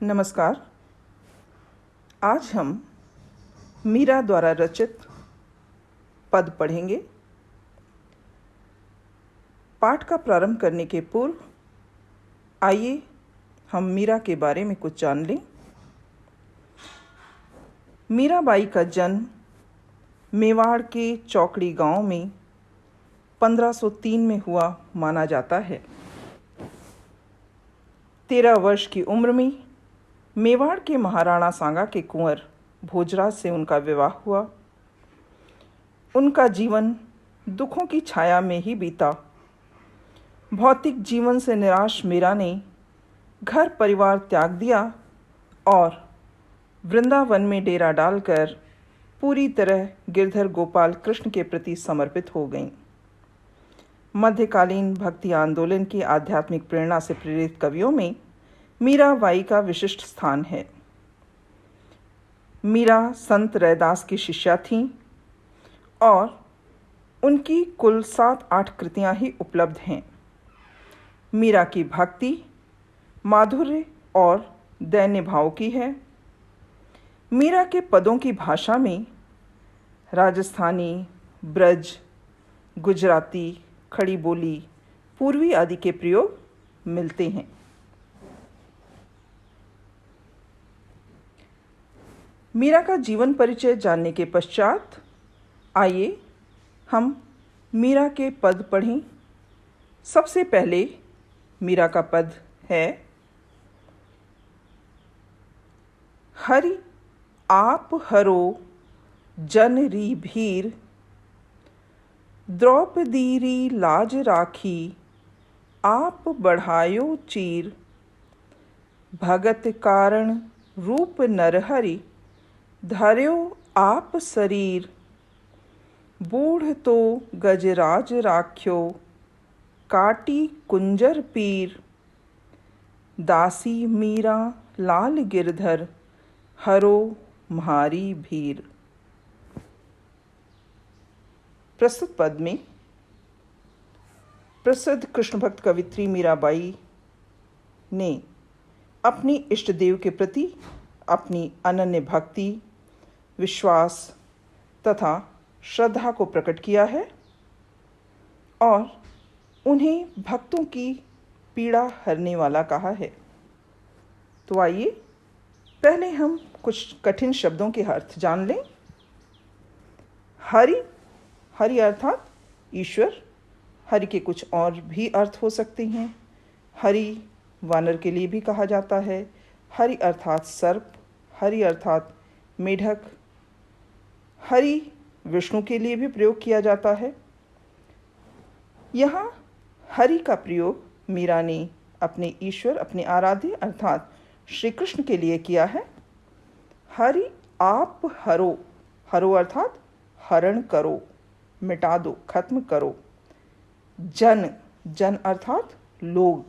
नमस्कार। आज हम मीरा द्वारा रचित पद पढ़ेंगे। पाठ का प्रारंभ करने के पूर्व आइए हम मीरा के बारे में कुछ जान लें। मीराबाई का जन्म मेवाड़ के चौकड़ी गांव में 1503 में हुआ माना जाता है। 13 वर्ष की उम्र में मेवाड़ के महाराणा सांगा के कुंवर भोजराज से उनका विवाह हुआ। उनका जीवन दुखों की छाया में ही बीता। भौतिक जीवन से निराश मीरा ने घर परिवार त्याग दिया और वृंदावन में डेरा डालकर पूरी तरह गिरधर गोपाल कृष्ण के प्रति समर्पित हो गईं। मध्यकालीन भक्ति आंदोलन की आध्यात्मिक प्रेरणा से प्रेरित कवियों में मीराबाई का विशिष्ट स्थान है। मीरा संत रैदास की शिष्या थीं और उनकी कुल 7-8 कृतियां ही उपलब्ध हैं। मीरा की भक्ति माधुर्य और दैन्य भाव की है। मीरा के पदों की भाषा में राजस्थानी, ब्रज, गुजराती, खड़ी बोली, पूर्वी आदि के प्रयोग मिलते हैं। मीरा का जीवन परिचय जानने के पश्चात आइए हम मीरा के पद पढ़ें। सबसे पहले मीरा का पद है, हरि आप हरो जन री भीर, द्रौपदी री लाज राखी आप बढ़ायो चीर, भगत कारण रूप नरहरि धर्यो आप शरीर, बूढ़ तो गजराज राख्यो काटी कुंजर पीर, दासी मीरा लाल गिरधर हरो म्हारी भीर। प्रस्तुत पद में प्रसिद्ध कृष्ण भक्त कवित्री मीराबाई ने अपनी इष्ट देव के प्रति अपनी अनन्य भक्ति, विश्वास तथा श्रद्धा को प्रकट किया है और उन्हें भक्तों की पीड़ा हरने वाला कहा है। तो आइए पहले हम कुछ कठिन शब्दों के अर्थ जान लें। हरि, हरि अर्थात ईश्वर। हरि के कुछ और भी अर्थ हो सकते हैं। हरि वानर के लिए भी कहा जाता है। हरि अर्थात सर्प, हरि अर्थात मेढक। हरि विष्णु के लिए भी प्रयोग किया जाता है। यहाँ हरि का प्रयोग मीरा ने अपने ईश्वर, अपने आराध्य अर्थात श्री कृष्ण के लिए किया है। हरि आप हरो, हरो अर्थात हरण करो, मिटा दो, खत्म करो। जन, जन अर्थात लोग।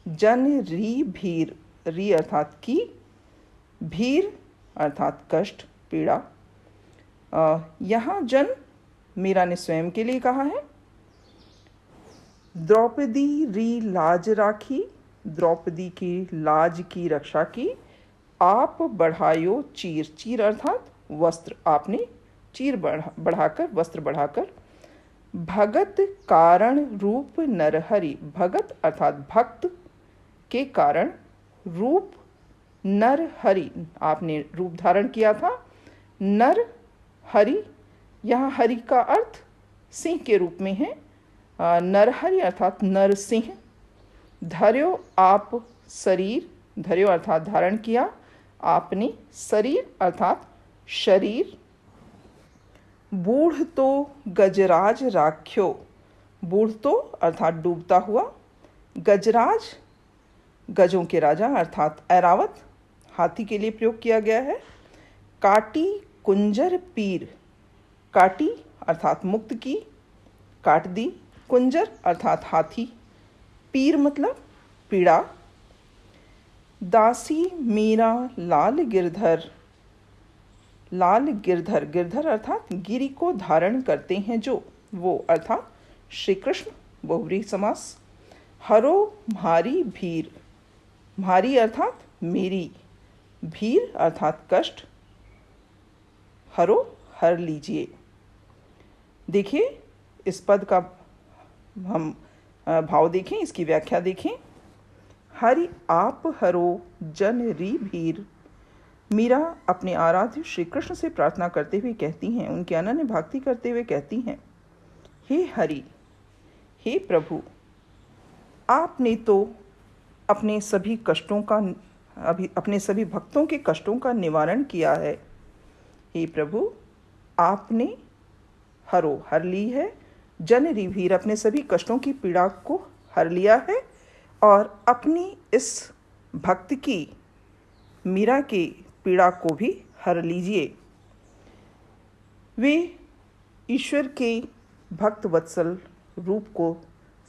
जन री भीर, री अर्थात की, भीर अर्थात कष्ट, पीड़ा। यहाँ जन मीरा ने स्वयं के लिए कहा है। द्रौपदी री लाज राखी, द्रौपदी की लाज की रक्षा की। आप बढ़ायो चीर, चीर अर्थात वस्त्र, आपने चीर बढ़ाकर, वस्त्र बढ़ाकर। भगत कारण रूप नरहरि, भगत अर्थात भक्त के कारण, रूप नर हरि, आपने रूप धारण किया था। नर हरि, यहाँ हरि का अर्थ सिंह के रूप में है। नरहरि अर्थात नर सिंह। धर्यो आप शरीर, धर्यो अर्थात धारण किया, आपने शरीर अर्थात शरीर। बूढ़ तो गजराज राख्यो, बूढ़ तो अर्थात डूबता हुआ। गजराज गजों के राजा अर्थात ऐरावत, हाथी के लिए प्रयोग किया गया है। काटी कुंजर पीर, काटी अर्थात मुक्त की, काट दी। कुंजर अर्थात हाथी, पीर मतलब पीड़ा। दासी मीरा लाल गिरधर, लाल गिरधर, गिरधर अर्थात गिरी को धारण करते हैं जो, वो अर्थात श्री कृष्ण, बहुव्रीहि समास। हरो म्हारी भीर, म्हारी अर्थात मेरी भीर अर्थात कष्ट हर लीजिए। देखिए, इस पद का हम भाव देखें, इसकी व्याख्या देखें। हरि आप हरो जन री भीर। मीरा अपने आराध्य श्री कृष्ण से प्रार्थना करते हुए कहती हैं, उनके अनन्य भक्ति करते हुए कहती हैं, हे हरि, हे प्रभु, आपने तो अपने सभी भक्तों के कष्टों का निवारण किया है। हे प्रभु, आपने हर ली है, जन रिभीर, अपने सभी कष्टों की पीड़ा को हर लिया है, और अपनी इस भक्त की, मीरा की पीड़ा को भी हर लीजिए। वे ईश्वर के भक्त वत्सल रूप को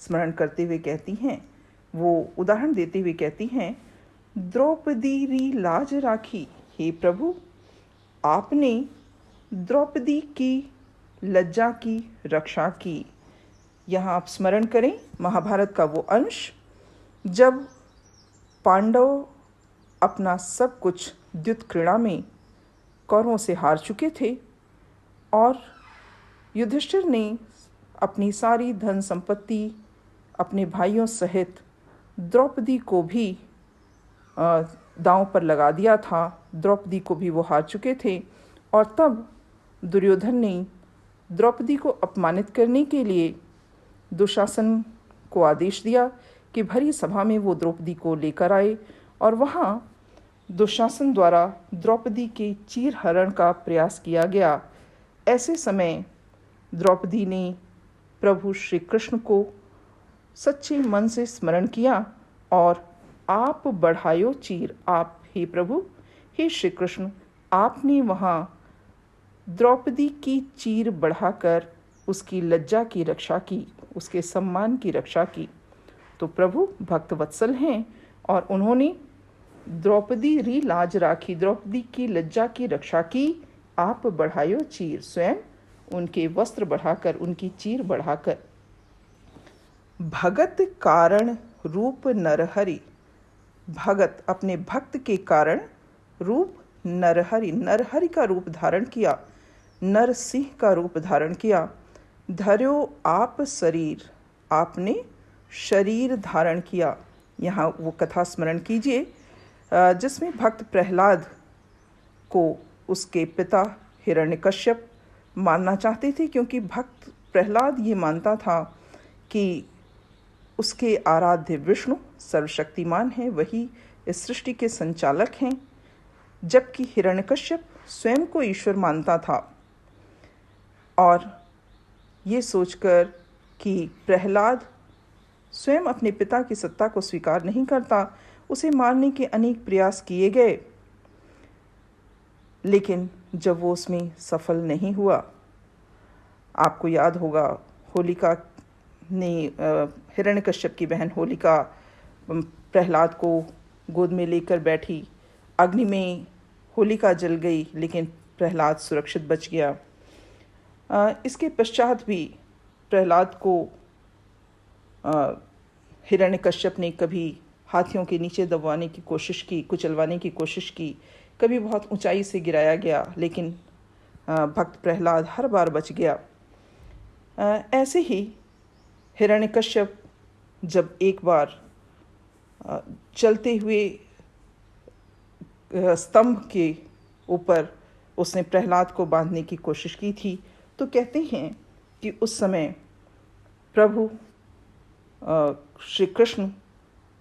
स्मरण करते हुए कहती हैं, वो उदाहरण देते हुए कहती हैं, द्रौपदी री लाज राखी। हे प्रभु, आपने द्रौपदी की लज्जा की रक्षा की। यहाँ आप स्मरण करें महाभारत का वो अंश जब पांडव अपना सब कुछ द्युत क्रीड़ा में कौरवों से हार चुके थे, और युधिष्ठिर ने अपनी सारी धन संपत्ति अपने भाइयों सहित द्रौपदी को भी दांव पर लगा दिया था। द्रौपदी को भी वो हार चुके थे, और तब दुर्योधन ने द्रौपदी को अपमानित करने के लिए दुशासन को आदेश दिया कि भरी सभा में वो द्रौपदी को लेकर आए, और वहाँ दुशासन द्वारा द्रौपदी के चीरहरण का प्रयास किया गया। ऐसे समय द्रौपदी ने प्रभु श्री कृष्ण को सच्चे मन से स्मरण किया, और आप बढ़ायो चीर। आप, हे प्रभु, हे श्री कृष्ण, आपने वहाँ द्रौपदी की चीर बढ़ाकर उसकी लज्जा की रक्षा की, उसके सम्मान की रक्षा की। तो प्रभु भक्त वत्सल हैं, और उन्होंने द्रौपदी री लाज राखी, द्रौपदी की लज्जा की रक्षा की। आप बढ़ायो चीर, स्वयं उनके वस्त्र बढ़ाकर, उनकी चीर बढ़ाकर। भगत कारण रूप नरहरि। भगत अपने भक्त के कारण रूप नरहरि, नरहरि का रूप धारण किया, नरसिंह का रूप धारण किया। धर्यो आप शरीर, आपने शरीर धारण किया। यहाँ वो कथा स्मरण कीजिए जिसमें भक्त प्रहलाद को उसके पिता हिरण्यकश्यप मारना चाहते थे, क्योंकि भक्त प्रहलाद ये मानता था कि उसके आराध्य विष्णु सर्वशक्तिमान हैं, वही इस सृष्टि के संचालक हैं, जबकि हिरण्यकश्यप स्वयं को ईश्वर मानता था। और ये सोचकर कि प्रहलाद स्वयं अपने पिता की सत्ता को स्वीकार नहीं करता, उसे मारने के अनेक प्रयास किए गए, लेकिन जब वो उसमें सफल नहीं हुआ। आपको याद होगा, होलिका ने, हिरण्यकश्यप की बहन होलिका प्रहलाद को गोद में लेकर बैठी, अग्नि में होलिका जल गई, लेकिन प्रहलाद सुरक्षित बच गया। इसके पश्चात भी प्रहलाद को हिरण्यकश्यप ने कभी हाथियों के नीचे दबाने की कोशिश की, कुचलवाने की कोशिश की, कभी बहुत ऊंचाई से गिराया गया, लेकिन भक्त प्रहलाद हर बार बच गया। ऐसे ही हिरण्यकश्यप जब एक बार चलते हुए स्तंभ के ऊपर उसने प्रहलाद को बांधने की कोशिश की थी, तो कहते हैं कि उस समय प्रभु श्री कृष्ण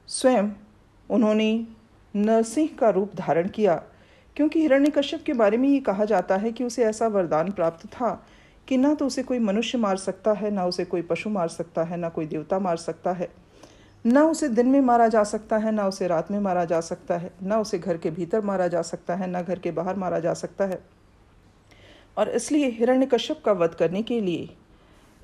स्वयं उन्होंने नरसिंह का रूप धारण किया, क्योंकि हिरण्यकश्यप के बारे में ये कहा जाता है कि उसे ऐसा वरदान प्राप्त था कि ना तो उसे कोई मनुष्य मार सकता है, ना उसे कोई पशु मार सकता है, ना कोई देवता मार सकता है, ना उसे दिन में मारा जा सकता है, ना उसे रात में मारा जा सकता है, ना उसे घर के भीतर मारा जा सकता है, ना घर के बाहर मारा जा सकता है। और इसलिए हिरण्यकश्यप का वध करने के लिए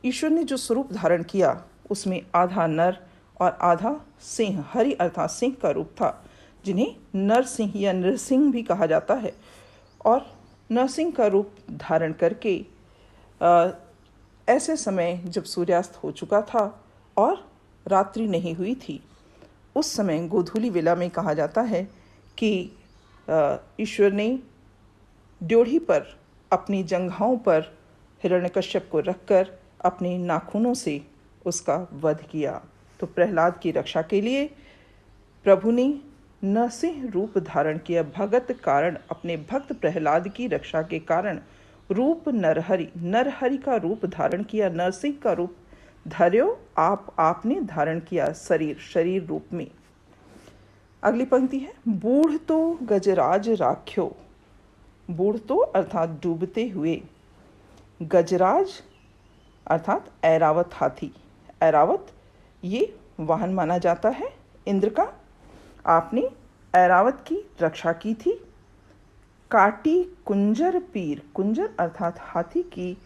ईश्वर ने जो स्वरूप धारण किया, उसमें आधा नर और आधा सिंह, हरि अर्थात सिंह का रूप था, जिन्हें नरसिंह या नृसिंह भी कहा जाता है। और नरसिंह का रूप धारण करके ऐसे समय जब सूर्यास्त हो चुका था और रात्रि नहीं हुई थी, उस समय गोधूली वेला में कहा जाता है कि ईश्वर ने ड्योढ़ी पर अपनी जंघाओं पर हिरण्यकश्यप को रखकर अपने नाखूनों से उसका वध किया। तो प्रहलाद की रक्षा के लिए प्रभु ने नरसिंह रूप धारण किया। भगत कारण, अपने भक्त प्रहलाद की रक्षा के कारण रूप नरहरि का रूप धारण किया, नरसिंह का रूप धर्यो आपने धारण किया शरीर रूप में। अगली पंक्ति है, बूढ़ तो गजराज राख्यो। बूढ़ तो अर्थात डूबते हुए, गजराज अर्थात ऐरावत हाथी। ऐरावत ये वाहन माना जाता है इंद्र का। आपने ऐरावत की रक्षा की थी। काटी कुंजर पीर, कुंजर अर्थात हाथी की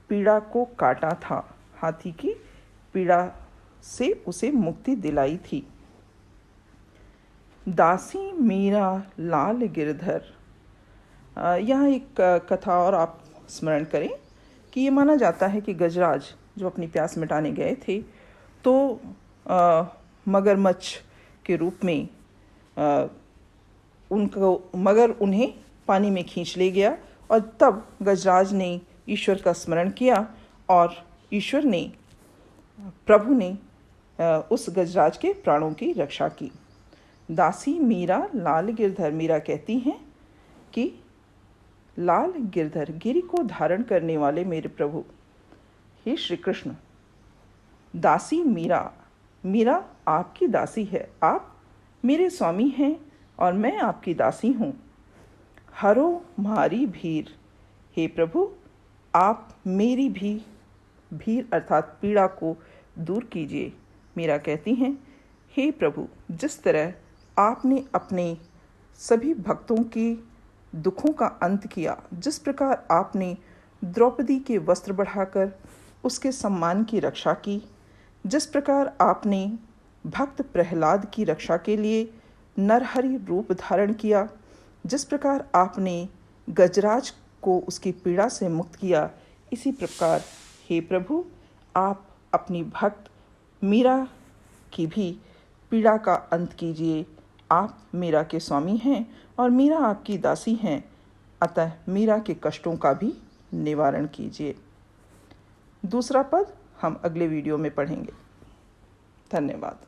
पीड़ा को काटा था, हाथी की पीड़ा से उसे मुक्ति दिलाई थी। दासी मीरा लाल गिरधर, यहाँ एक कथा और आप स्मरण करें कि ये माना जाता है कि गजराज जो अपनी प्यास मिटाने गए थे तो मगरमच्छ के रूप में मगर उन्हें पानी में खींच ले गया और तब गजराज ने ईश्वर का स्मरण किया और ईश्वर ने, प्रभु ने उस गजराज के प्राणों की रक्षा की। दासी मीरा लाल गिरधर, मीरा कहती हैं कि लाल गिरधर, गिरि को धारण करने वाले मेरे प्रभु, हे श्री कृष्ण। दासी मीरा, मीरा आपकी दासी है, आप मेरे स्वामी हैं और मैं आपकी दासी हूँ। हरो मारी भीर, हे प्रभु आप मेरी भी भीर अर्थात पीड़ा को दूर कीजिए। मीरा कहती हैं, हे प्रभु जिस तरह आपने अपने सभी भक्तों के दुखों का अंत किया, जिस प्रकार आपने द्रौपदी के वस्त्र बढ़ाकर उसके सम्मान की रक्षा की, जिस प्रकार आपने भक्त प्रहलाद की रक्षा के लिए नरहरि रूप धारण किया, जिस प्रकार आपने गजराज को उसकी पीड़ा से मुक्त किया, इसी प्रकार हे प्रभु आप अपनी भक्त मीरा की भी पीड़ा का अंत कीजिए। आप मीरा के स्वामी हैं और मीरा आपकी दासी हैं, अतः मीरा के कष्टों का भी निवारण कीजिए। दूसरा पद हम अगले वीडियो में पढ़ेंगे। धन्यवाद।